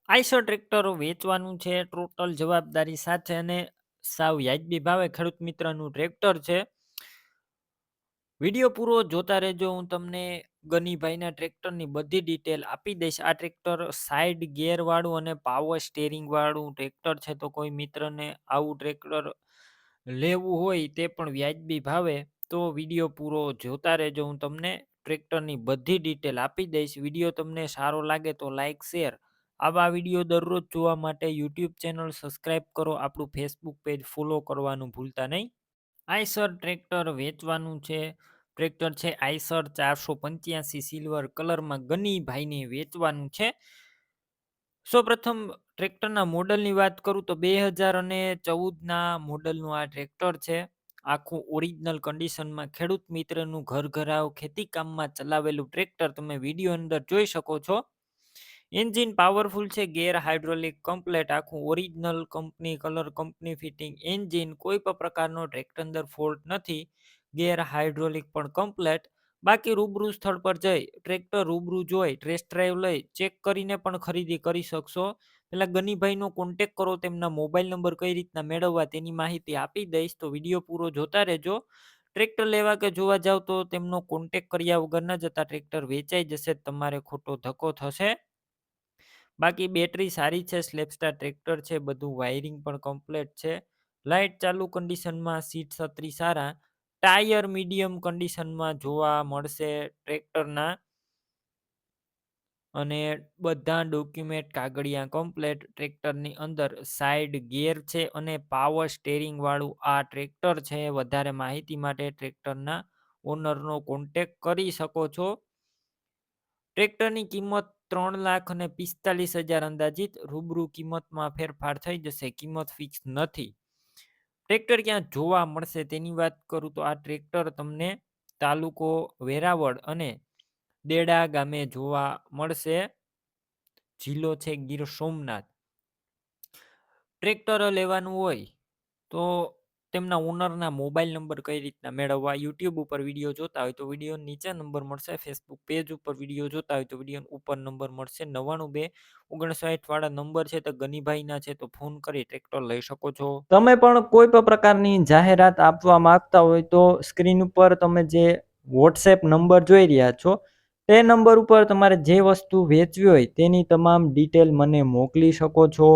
Eicher tractor વેચવાનું છે total જવાબદારી સાથે અને સાવ વ્યાજબી ભાવે ખેડૂત મિત્રનું ટ્રેક્ટર છે. વિડીયો પૂરો જોતા રહેજો. હું તમને ગનીભાઈના ટ્રેક્ટરની બધી ડિટેલ આપી દઈશ. આ ટ્રેક્ટર સાઈડ ગિયર વાળું અને પાવર સ્ટેરિંગ વાળું ટ્રેક્ટર છે. તો કોઈ મિત્રને આવું ટ્રેક્ટર લેવું હોય તે પણ વ્યાજબી ભાવે તો વિડીયો પૂરો જોતા રહેજો. હું તમને ટ્રેક્ટરની બધી ડિટેલ આપી દઈશ. વિડીયો તમને સારો લાગે તો લાઈક શેર. આવા વિડીયો દરરોજ જોવા માટે યુટ્યુબ ચેનલ સબસ્ક્રાઈબ કરો. આપણું ફેસબુક પેજ ફોલો કરવાનું ભૂલતા નહીં. આઈસર ટ્રેક્ટર વેચવાનું છે. ટ્રેક્ટર છે આઈસર 485 સિલ્વર કલરમાં ગનીભાઈને વેચવાનું છે. સૌપ્રથમ ટ્રેક્ટરના મોડલની વાત કરું તો 2014ના મોડલનું આ ટ્રેક્ટર છે. આખું ઓરિજિનલ કન્ડિશનમાં ખેડૂત મિત્રનું ઘરઘરાવ ખેતી કામમાં ચલાવેલું ટ્રેક્ટર તમે વિડીયો અંદર જોઈ શકો છો. એન્જિન પાવરફુલ છે. ગેર હાઇડ્રોલિક કમ્પ્લેટ આખું original company colour company fitting engine. કોઈ પણ પ્રકારનો ટ્રેક્ટર અંદર ફોલ્ટ નથી. ગેર હાઇડ્રોલિક પણ કમ્પ્લેટ. બાકી રૂબરૂ સ્થળ પર જઈ ટ્રેક્ટર રૂબરૂ જોઈ ટેસ્ટ ડ્રાઈવ લઈ ચેક કરીને પણ ખરીદી કરી શકશો. પેલા ગનીભાઈનો કોન્ટેક કરો. તેમના મોબાઈલ નંબર કઈ રીતના મેળવવા તેની માહિતી આપી દઈશ. તો વિડીયો પૂરો જોતા રહેજો. ટ્રેક્ટર લેવા કે જોવા જાવ તો તેમનો કોન્ટેક કર્યા વગર ન જતા. ટ્રેક્ટર વેચાઈ જશે. તમારે ખોટો ધક્કો થશે. બાકી બેટરી સારી છે. સ્લેપસ્ટાર ટ્રેક્ટર છે. બધું વાયરિંગ પણ કમ્પ્લીટ છે. લાઇટ ચાલુ કન્ડિશનમાં. સીટ છત્રી સારા. ટાયર મીડિયમ કન્ડિશનમાં જોવા મળશે ટ્રેક્ટરના. અને બધા ડોક્યુમેન્ટ કાગળિયા કમ્પ્લેટ. ટ્રેક્ટરની અંદર સાઈડ ગિયર છે અને પાવર સ્ટેરિંગ વાળું આ ટ્રેક્ટર છે. વધારે માહિતી માટે ટ્રેક્ટરના ઓનરનો કોન્ટેક કરી શકો છો. ટ્રેક્ટરની કિંમત 3,45,000 અંદાજિત. રૂબરૂ કિંમતમાં ફેરફાર થઈ જશે. કિંમત ફિક્સ નથી. ટ્રેક્ટર ક્યાં જોવા મળશે તેની વાત કરું તો આ ટ્રેક્ટર તમને તાલુકો વેરાવળ અને દેડા ગામે જોવા મળશે. જિલ્લો છે ગીર સોમનાથ. ટ્રેક્ટર લેવાનું હોય તો તેમના ઓનરના મોબાઈલ નંબર કઈ રીતના મેળવવા. યુટ્યુબ ઉપર વિડીયો જોતા હોય તો વિડીયો નીચે નંબર મળશે. ફેસબુક પેજ ઉપર વિડીયો જોતા હોય તો વિડીયો ઉપર નંબર મળશે. 99 259 વાળા નંબર છે તો ગનીભાઈના છે. તો ફોન કરી ટ્રેક્ટર લઈ શકો છો. તમે પણ કોઈ પણ પ્રકારની જાહેરાત આપવા માંગતા હોય તો સ્ક્રીન ઉપર તમે જે વોટ્સએપ નંબર જોઈ રહ્યા છો તે નંબર ઉપર તમારે જે વસ્તુ વેચવી હોય તેની તમામ ડિટેલ મને મોકલી શકો છો.